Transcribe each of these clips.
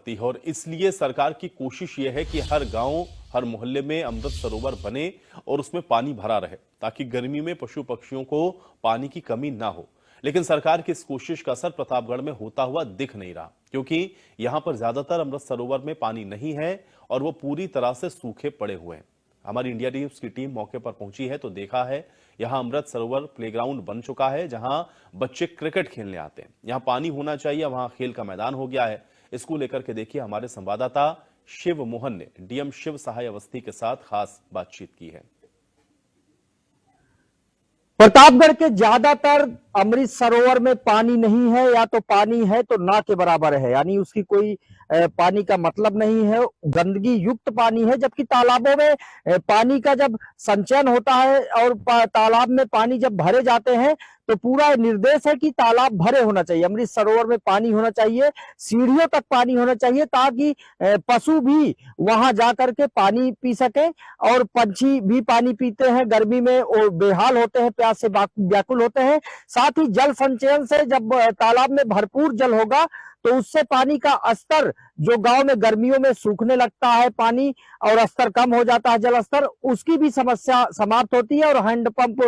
करती है और इसलिए सरकार की कोशिश यह है कि हर गांव, हर मोहल्ले में अमृत सरोवर बने और उसमें पानी भरा रहे ताकि गर्मी में पशु पक्षियों को पानी की कमी ना हो। लेकिन सरकार की इस कोशिश का असर प्रतापगढ़ में होता हुआ दिख नहीं रहा, क्योंकि यहां पर ज्यादातर अमृत सरोवर में पानी नहीं है और वो पूरी तरह से सूखे पड़े हुए हैं। हमारी इंडिया न्यूज की टीम मौके पर पहुंची है तो देखा है यहां अमृत सरोवर प्लेग्राउंड बन चुका है, जहां बच्चे क्रिकेट खेलने आते हैं। यहां पानी होना चाहिए, वहां खेल का मैदान हो गया है। इसको लेकर के देखिए हमारे संवाददाता शिव मोहन ने डीएम शिव सहाय अवस्थी के साथ खास बातचीत की है। प्रतापगढ़ के ज्यादातर अमृत सरोवर में पानी नहीं है, या तो पानी है तो ना के बराबर है, यानी उसकी कोई पानी का मतलब नहीं है, गंदगी युक्त पानी है। जबकि तालाबों में पानी का जब संचयन होता है और तालाब में पानी जब भरे जाते हैं तो पूरा निर्देश है कि तालाब भरे होना चाहिए, अमृत सरोवर में पानी होना चाहिए, सीढ़ियों तक पानी होना चाहिए, ताकि पशु भी वहां जाकर के पानी पी सके और पंछी भी पानी पीते हैं गर्मी में और बेहाल होते हैं, प्यास से व्याकुल होते हैं। साथ ही जल संचयन से जब तालाब में भरपूर जल होगा तो उससे पानी का स्तर, जो गांव में गर्मियों में सूखने लगता है पानी और स्तर कम हो जाता है जल स्तर, उसकी भी समस्या समाप्त होती है और हैंडपंप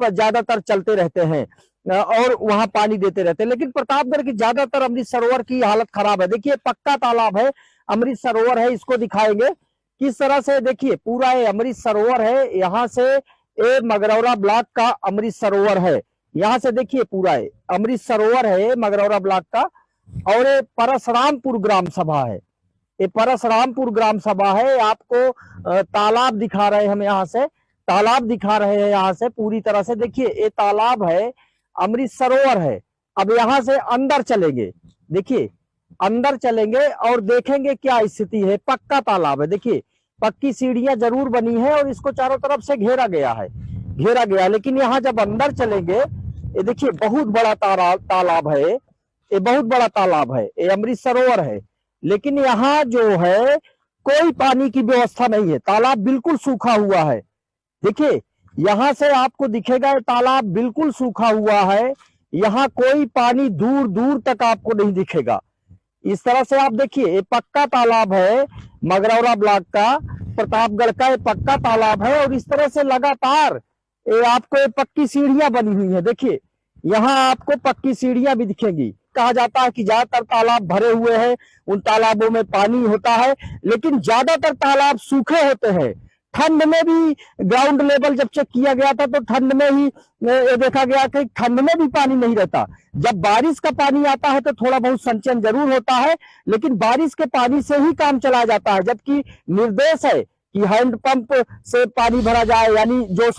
ज्यादातर चलते रहते हैं और वहां पानी देते रहते हैं। लेकिन प्रतापगढ़ की ज्यादातर अमृत सरोवर की हालत खराब है। देखिए पक्का तालाब है, अमृत सरोवर है, इसको दिखाएंगे किस तरह से। देखिए पूरा ये अमृत सरोवर है, यहाँ से ये मगरौरा ब्लॉक का अमृत सरोवर है। यहाँ से देखिए पूरा ये अमृत सरोवर है मगरौरा ब्लॉक का, और ये परशुरामपुर ग्राम सभा है। ये परशुरामपुर ग्राम सभा है। आपको तालाब दिखा रहे हैं हम, यहाँ से तालाब दिखा रहे हैं यहाँ से पूरी तरह से। देखिए ये तालाब है, अमृत सरोवर है। अब यहाँ से अंदर चलेंगे, देखिए अंदर चलेंगे और देखेंगे क्या स्थिति है। पक्का तालाब है, देखिए पक्की सीढ़ियां जरूर बनी है और इसको चारों तरफ से घेरा गया है। लेकिन यहाँ जब अंदर चलेंगे, ये देखिए बहुत बड़ा तालाब है, ये बहुत बड़ा तालाब है, ये अमृत सरोवर है। लेकिन यहाँ जो है कोई पानी की व्यवस्था नहीं है, तालाब बिल्कुल सूखा हुआ है। देखिए यहाँ से आपको दिखेगा तालाब बिल्कुल सूखा हुआ है, यहाँ कोई पानी दूर दूर तक आपको नहीं दिखेगा। इस तरह से आप देखिए ये पक्का तालाब है, मगरौरा ब्लॉक का, प्रतापगढ़ का ये पक्का तालाब है। और इस तरह से लगातार ये आपको ये पक्की सीढ़ियां बनी हुई है। देखिए यहाँ आपको पक्की सीढ़ियां भी दिखेंगी। कहा जाता है कि ज्यादातर तालाब भरे हुए हैं, उन तालाबों में पानी होता है, लेकिन ज्यादातर तालाब सूखे होते हैं। ठंड में भी ग्राउंड लेवल जब चेक किया गया था तो ठंड में ही देखा गया कि ठंड में भी पानी नहीं रहता। जब बारिश का पानी आता है तो थोड़ा बहुत संचयन जरूर होता है, लेकिन बारिश के पानी से ही काम चला जाता है। जबकि निर्देश है कि हैंडपंप से पानी भरा जाए, यानी जो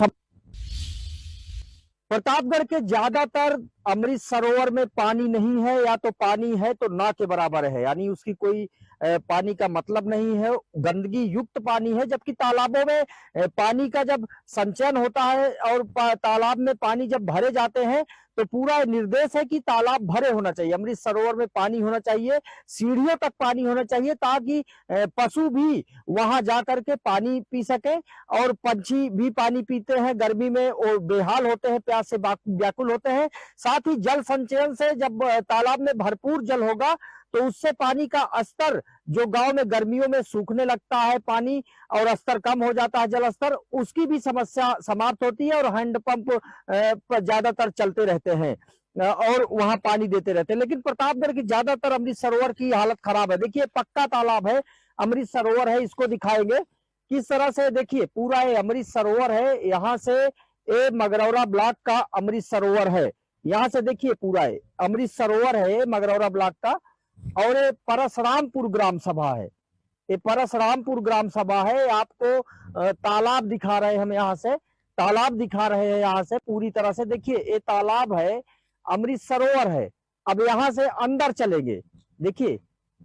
प्रतापगढ़ के ज्यादातर अमृत सरोवर में पानी नहीं है, या तो पानी है तो ना के बराबर है, यानी उसकी कोई पानी का मतलब नहीं है, गंदगी युक्त पानी है। जबकि तालाबों में पानी का जब संचयन होता है और तालाब में पानी जब भरे जाते हैं तो पूरा निर्देश है कि तालाब भरे होना चाहिए, अमृत सरोवर में पानी होना चाहिए, सीढ़ियों तक पानी होना चाहिए, ताकि पशु भी वहां जाकर के पानी पी सके और पंछी भी पानी पीते हैं गर्मी में और बेहाल होते हैं, प्यास से व्याकुल होते हैं। साथ ही जल संचयन से जब तालाब में भरपूर जल होगा तो उससे पानी का स्तर, जो गांव में गर्मियों में सूखने लगता है पानी और स्तर कम हो जाता है जल स्तर, उसकी भी समस्या समाप्त होती है और हैंडपंप ज्यादातर चलते रहते हैं और वहां पानी देते रहते हैं। लेकिन प्रतापगढ़ की ज्यादातर अमृत सरोवर की हालत खराब है। देखिए पक्का तालाब है, अमृत सरोवर है, इसको दिखाएंगे किस तरह से। देखिए पूरा ये अमृत सरोवर है, यहाँ से ये मगरौरा ब्लॉक का अमृत सरोवर है। यहाँ से देखिए पूरा ये अमृत सरोवर है मगरौरा ब्लॉक का, और ये परशुरामपुर ग्राम सभा है। ये परशुरामपुर ग्राम सभा है। आपको तालाब दिखा रहे हैं हम, यहाँ से तालाब दिखा रहे हैं यहाँ से पूरी तरह से। देखिए ये तालाब है, अमृत सरोवर है। अब यहाँ से अंदर चलेंगे, देखिए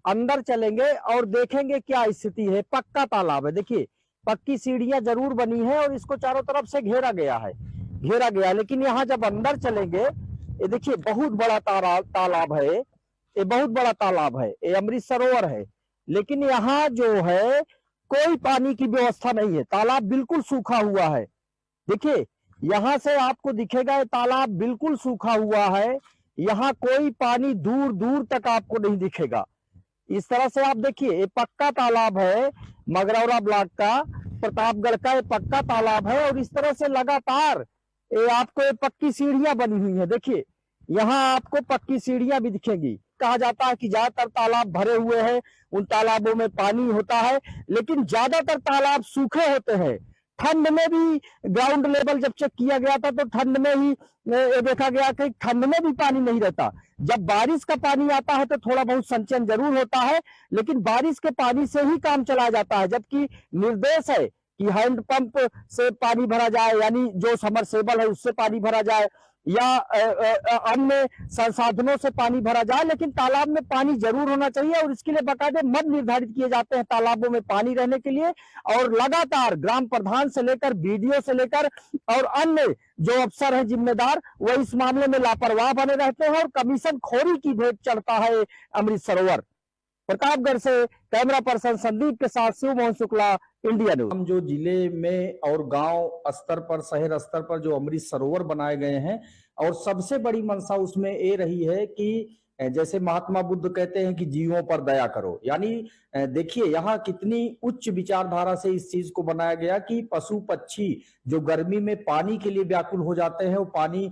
अंदर चलेंगे और देखेंगे क्या स्थिति है। पक्का तालाब है, देखिए पक्की सीढ़ियां जरूर बनी है और इसको चारों तरफ से घेरा गया है। लेकिन यहाँ जब अंदर चलेंगे, ये देखिए बहुत बड़ा तालाब है, ये बहुत बड़ा तालाब है, ये अमृत सरोवर है। लेकिन यहाँ जो है कोई पानी की व्यवस्था नहीं है, तालाब बिल्कुल सूखा हुआ है। देखिए यहाँ से आपको दिखेगा ये तालाब बिल्कुल सूखा हुआ है, यहाँ कोई पानी दूर दूर तक आपको नहीं दिखेगा। इस तरह से आप देखिए, ये पक्का तालाब है, मगरौरा ब्लॉक का प्रतापगढ़ का ये पक्का तालाब है। और इस तरह से लगातार ये आपको ये पक्की सीढ़ियां बनी हुई है। देखिए यहाँ आपको पक्की सीढ़ियां भी दिखेंगी। कहा जाता है कि ज्यादातर तालाब भरे हुए हैं, उन तालाबों में पानी होता है, लेकिन ज्यादातर तालाब सूखे होते हैं। ठंड में भी ग्राउंड लेवल जब चेक किया गया था तो ठंड में ही ये देखा गया कि ठंड में भी पानी नहीं रहता। जब बारिश का पानी आता है तो थोड़ा बहुत संचयन जरूर होता है, लेकिन बारिश के पानी से ही काम चलाया जाता है। जबकि निर्देश है कि हैंडपंप से पानी भरा जाए, यानी जो समरसेबल है उससे पानी भरा जाए, या अन्य संसाधनों से पानी भरा जाए, लेकिन तालाब में पानी जरूर होना चाहिए। और इसके लिए बाकायदे मद निर्धारित किए जाते हैं तालाबों में पानी रहने के लिए। और लगातार ग्राम प्रधान से लेकर बीडीओ से लेकर और अन्य जो अफसर हैं जिम्मेदार, वो इस मामले में लापरवाह बने रहते हैं और कमीशन खोरी की भेंट चढ़ता है अमृत सरोवर। प्रतापगढ़ से कैमरा पर्सन संदीप के साथ शिव मोहन शुक्ला, इंडिया न्यूज। हम जो जिले में और गांव स्तर पर, शहर स्तर पर जो अमृत सरोवर बनाए गए हैं, और सबसे बड़ी मंशा उसमें ये रही है कि जैसे महात्मा बुद्ध कहते हैं कि जीवों पर दया करो, यानी देखिए यहाँ कितनी उच्च विचारधारा से इस चीज को बनाया गया कि पशु पक्षी जो गर्मी में पानी के लिए व्याकुल हो जाते हैं, वो पानी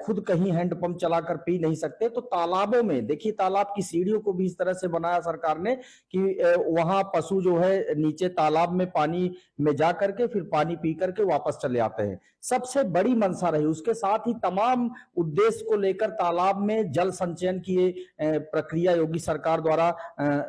खुद कहीं हैंडपंप चलाकर पी नहीं सकते, तो तालाबों में देखिए, तालाब की सीढ़ियों को भी इस तरह से बनाया सरकार ने कि वहां पशु जो है नीचे तालाब में पानी में जा करके फिर पानी पी करके वापस चले आते हैं। सबसे बड़ी मंशा रही। उसके साथ ही तमाम उद्देश्य को लेकर तालाब में जल संचयन की प्रक्रिया योगी सरकार द्वारा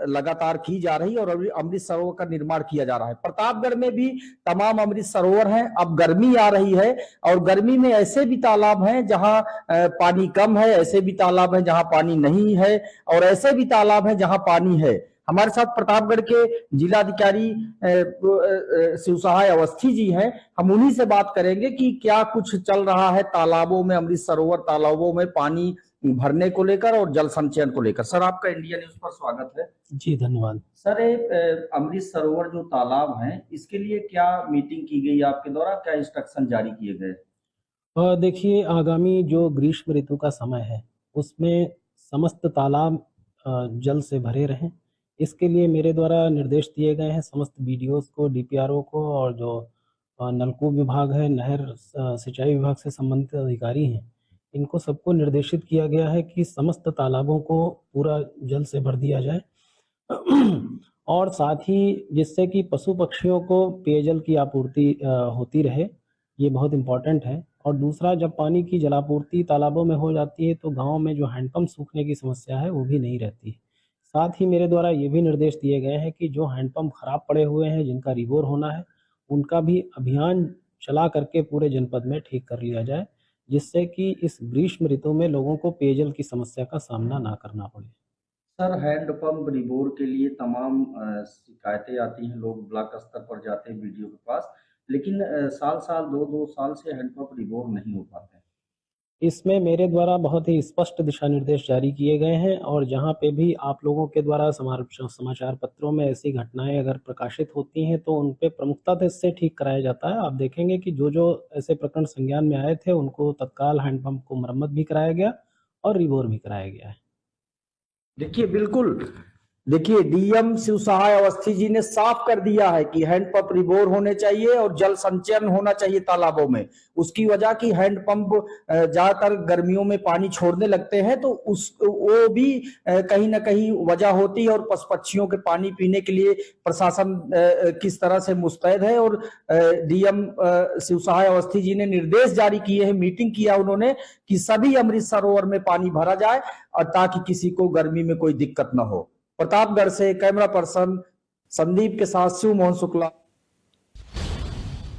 लगातार की जा रही और अमृत सरोवर का निर्माण किया जा रहा है। प्रतापगढ़ में भी तमाम अमृत सरोवर हैं। अब गर्मी आ रही है और गर्मी में ऐसे भी तालाब हैं जहां पानी कम है, ऐसे भी तालाब हैं जहां पानी नहीं है, और ऐसे भी तालाब हैं जहां पानी है। हमारे साथ प्रतापगढ़ के जिलाधिकारी शिव सहाय अवस्थी जी हैं। हम उन्हीं से बात करेंगे कि क्या कुछ चल रहा है तालाबों में, अमृत सरोवर तालाबों में पानी भरने को लेकर और जल संचयन को लेकर। सर, आपका इंडिया न्यूज पर स्वागत है। जी धन्यवाद। सर, अमृत सरोवर जो तालाब हैं, इसके लिए क्या मीटिंग की गई आपके द्वारा, क्या इंस्ट्रक्शन जारी किए गए? देखिए, आगामी जो ग्रीष्म ऋतु का समय है उसमें समस्त तालाब जल से भरे रहें, इसके लिए मेरे द्वारा निर्देश दिए गए हैं समस्त बीडीओस को, डीपीआरओ को, और जो नलकूप विभाग है, नहर सिंचाई विभाग से संबंधित अधिकारी हैं, इनको सबको निर्देशित किया गया है कि समस्त तालाबों को पूरा जल से भर दिया जाए और साथ ही जिससे कि पशु पक्षियों को पेयजल की आपूर्ति होती रहे, ये बहुत इम्पोर्टेंट है। और दूसरा, जब पानी की जलापूर्ति तालाबों में हो जाती है तो गांव में जो हैंडपंप सूखने की समस्या है वो भी नहीं रहती है। साथ ही मेरे द्वारा ये भी निर्देश दिए गए हैं कि जो हैंडपंप खराब पड़े हुए हैं, जिनका रिवोर होना है, उनका भी अभियान चला करके पूरे जनपद में ठीक कर लिया जाए, जिससे कि इस ग्रीष्म ऋतु में लोगों को पेयजल की समस्या का सामना ना करना पड़े। सर, हैंडपंप रिवोर के लिए तमाम शिकायतें आती हैं, लोग ब्लॉक स्तर पर जाते हैं बीडीओ के पास, लेकिन साल 2 साल से हैंडपंप रिवोर नहीं हो पाते। इसमें मेरे द्वारा बहुत ही स्पष्ट दिशा निर्देश जारी किए गए हैं, और जहां पे भी आप लोगों के द्वारा समाचार पत्रों में ऐसी घटनाएं अगर प्रकाशित होती हैं तो उन पे प्रमुखता से इससे ठीक कराया जाता है। आप देखेंगे कि जो जो ऐसे प्रकरण संज्ञान में आए थे उनको तत्काल हैंडपंप को मरम्मत भी कराया गया और रिवोर भी कराया गया है। देखिए, बिल्कुल देखिए, डीएम शिव सहाय अवस्थी जी ने साफ कर दिया है कि हैंडपंप रिवोर होने चाहिए और जल संचयन होना चाहिए तालाबों में। उसकी वजह की हैंडपंप ज्यादातर गर्मियों में पानी छोड़ने लगते हैं, तो वो भी कहीं ना कहीं वजह होती है। और पशु पक्षियों के पानी पीने के लिए प्रशासन किस तरह से मुस्तैद है, और डीएम शिव सहाय अवस्थी जी ने निर्देश जारी किए हैं, मीटिंग किया उन्होंने कि सभी अमृत सरोवर में पानी भरा जाए और ताकि किसी को गर्मी में कोई दिक्कत न हो। प्रतापगढ़ से कैमरा पर्सन संदीप के साथ शिव मोहन शुक्ला।